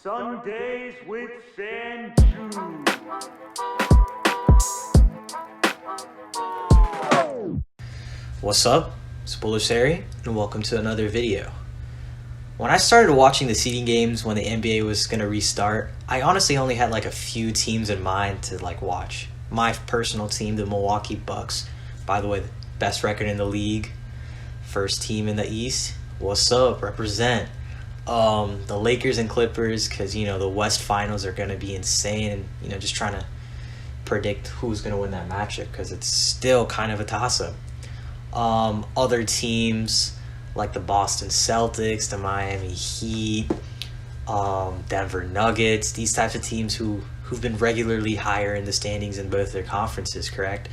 Sundays with Sanju. What's up? It's Bullish Harry, and welcome to another video. When I started watching the seeding games when the NBA was going to restart, I honestly only had like a few teams in mind to watch. My personal team, the Milwaukee Bucks, by the way, the best record in the league, first team in the East. What's up? Represent. The Lakers and Clippers, because the West Finals are going to be insane, and just trying to predict who's going to win that matchup because it's still kind of a toss-up. Other teams like the Boston Celtics, the Miami Heat, Denver Nuggets, these types of teams who've been regularly higher in the standings in both their conferences, correct?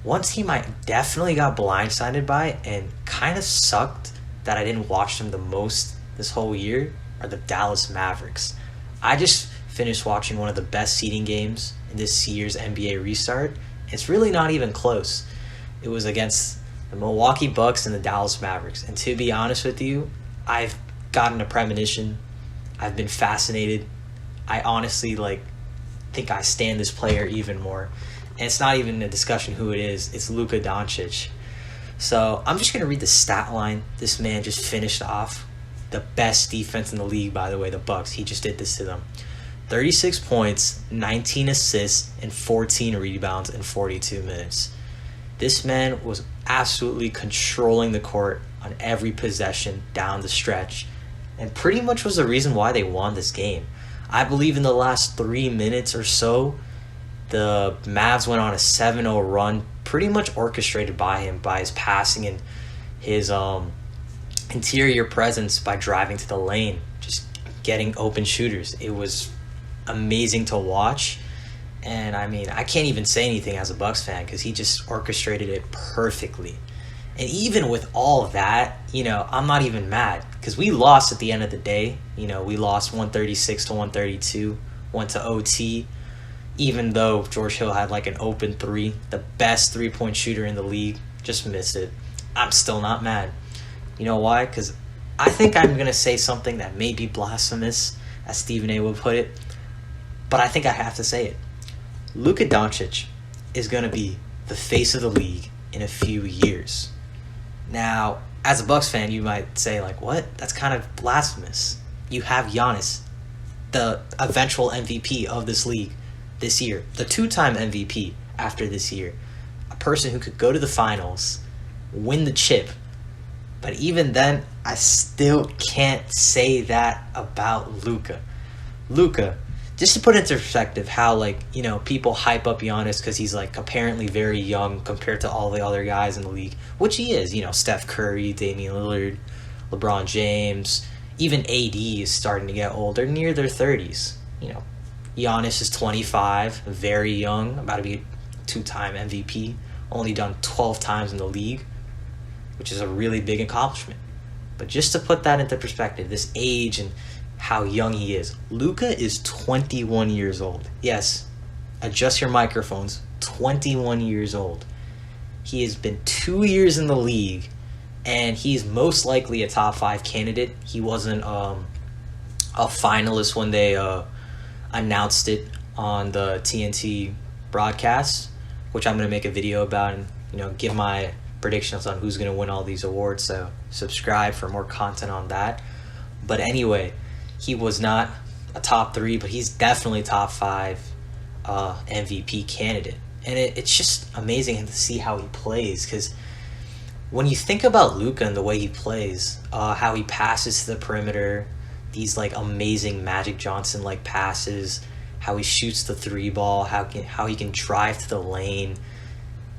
One team I definitely got blindsided by and kind of sucked that I didn't watch them the most this whole year are the Dallas Mavericks. I just finished watching one of the best seeding games in this year's NBA restart. It's really not even close. It was against the Milwaukee Bucks and the Dallas Mavericks. And to be honest with you, I've gotten a premonition. I've been fascinated. I honestly think I stand this player even more. And it's not even a discussion who it is. It's Luka Doncic. So I'm just going to read the stat line. This man just finished off the best defense in the league, by the way, the Bucks. He just did this to them. 36 points, 19 assists, and 14 rebounds in 42 minutes. This man was absolutely controlling the court on every possession down the stretch and pretty much was the reason why they won this game. I believe in the last 3 minutes or so, the Mavs went on a 7-0 run, pretty much orchestrated by him, by his passing and his interior presence by driving to the lane, just getting open shooters. It was amazing to watch. And I can't even say anything as a Bucks fan because he just orchestrated it perfectly. And even with all of that, I'm not even mad because we lost at the end of the day. We lost 136 to 132, went to OT, even though George Hill had an open three, the best three-point shooter in the league, just missed it. I'm still not mad. You know why? Because I think I'm going to say something that may be blasphemous, as Stephen A. would put it, but I think I have to say it. Luka Doncic is going to be the face of the league in a few years. Now, as a Bucks fan, you might say, what? That's kind of blasphemous. You have Giannis, the eventual MVP of this league this year, the two-time MVP after this year, a person who could go to the finals, win the chip. But even then, I still can't say that about Luka. Luka, just to put into perspective how, people hype up Giannis because he's, apparently very young compared to all the other guys in the league, which he is. Steph Curry, Damian Lillard, LeBron James, even AD is starting to get old. They're near their 30s. Giannis is 25, very young, about to be a two-time MVP, only done 12 times in the league, which is a really big accomplishment. But just to put that into perspective, this age and how young he is. Luka is 21 years old. Yes, adjust your microphones. 21 years old. He has been 2 years in the league, and he's most likely a top 5 candidate. He wasn't a finalist when they announced it on the TNT broadcast, which I'm going to make a video about and give my predictions on who's going to win all these awards. So subscribe for more content on that. But anyway, he was not a top 3, but he's definitely top 5 MVP candidate. And it's just amazing to see how he plays, because when you think about Luka and the way he plays, how he passes to the perimeter, these amazing Magic Johnson passes, how he shoots the 3 ball, how he can drive to the lane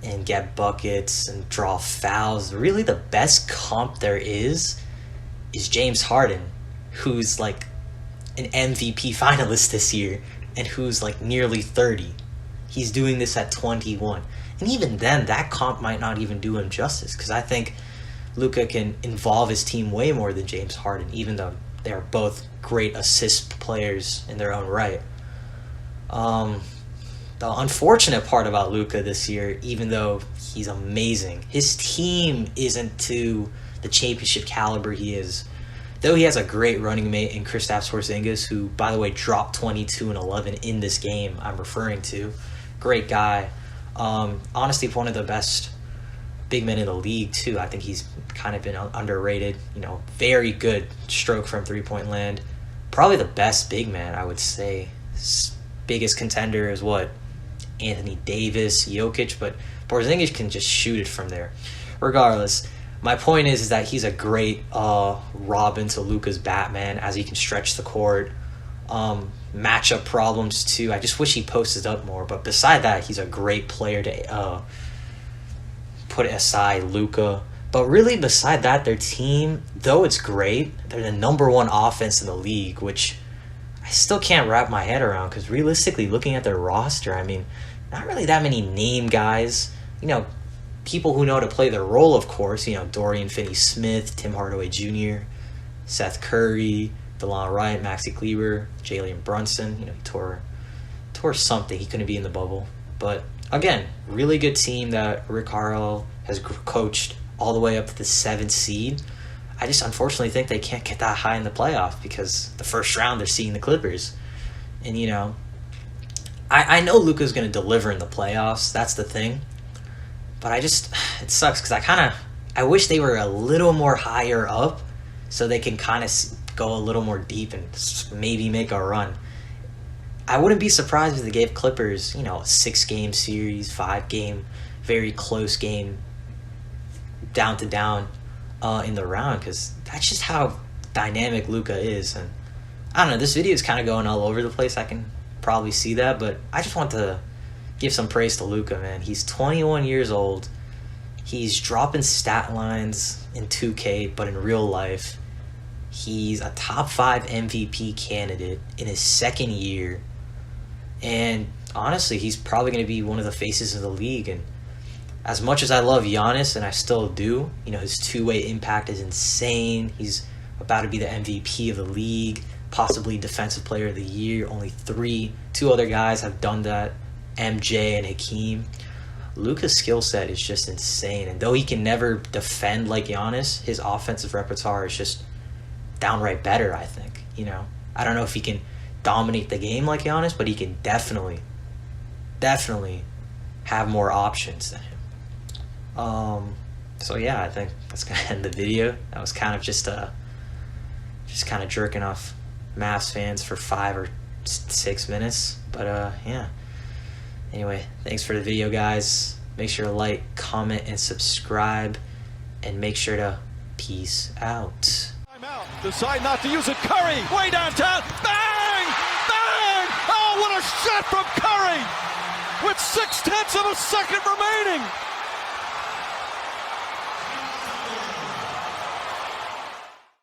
and get buckets and draw fouls. Really, the best comp there is James Harden, who's an MVP finalist this year and who's nearly 30. He's doing this at 21. And even then, that comp might not even do him justice, because I think Luka can involve his team way more than James Harden, even though they're both great assist players in their own right. The unfortunate part about Luka this year, even though he's amazing, his team isn't to the championship caliber he is. though he has a great running mate in Kristaps Porzingis, who, by the way, dropped 22 and 11 in this game I'm referring to. Great guy. Honestly, one of the best big men in the league, too. I think he's kind of been underrated. Very good stroke from three-point land. Probably the best big man, I would say. Biggest contender is what? Anthony Davis, Jokic, but Porzingis can just shoot it from there. Regardless, my point is that he's a great Robin to Luka's Batman, as he can stretch the court. Matchup problems too. I just wish he posted up more, but beside that, he's a great player to put aside Luka. But really, beside that, their team, though it's great, they're the number one offense in the league, which I still can't wrap my head around, because realistically, looking at their roster, I mean, not really that many name guys. People who know how to play their role, of course. Dorian Finney-Smith, Tim Hardaway Jr., Seth Curry, DeLon Wright, Maxi Kleber, Jalen Brunson. He tore something. He couldn't be in the bubble. But again, really good team that Rick Carlisle has coached all the way up to the 7th seed. I just unfortunately think they can't get that high in the playoff, because the first round they're seeing the Clippers. And, I know Luka's going to deliver in the playoffs. That's the thing. But it sucks, because I wish they were a little more higher up so they can kind of go a little more deep and maybe make a run. I wouldn't be surprised if they gave Clippers, a 6-game series, 5-game, very close game, down to down in the round, because that's just how dynamic Luka is. And I don't know, this video is kind of going all over the place. I can probably see that, but I just want to give some praise to Luka, man. He's 21 years old. He's dropping stat lines in 2K, but in real life, he's a top 5 MVP candidate in his 2nd year. And honestly, he's probably going to be one of the faces of the league. And as much as I love Giannis, and I still do, his two-way impact is insane. He's about to be the MVP of the league, possibly Defensive Player of the Year. Only two other guys have done that, MJ and Hakeem. Luka's skill set is just insane. And though he can never defend like Giannis, his offensive repertoire is just downright better, I think. I don't know if he can dominate the game like Giannis, but he can definitely have more options than him. So yeah, I think that's gonna end the video. That was kind of just kind of jerking off Mavs fans for 5 or 6 minutes. But yeah. Anyway, thanks for the video, guys. Make sure to like, comment, and subscribe, and make sure to peace out. Decide not to use it. Curry, way downtown. Bang! Bang! Oh, what a shot from Curry! With 0.6 of a second remaining.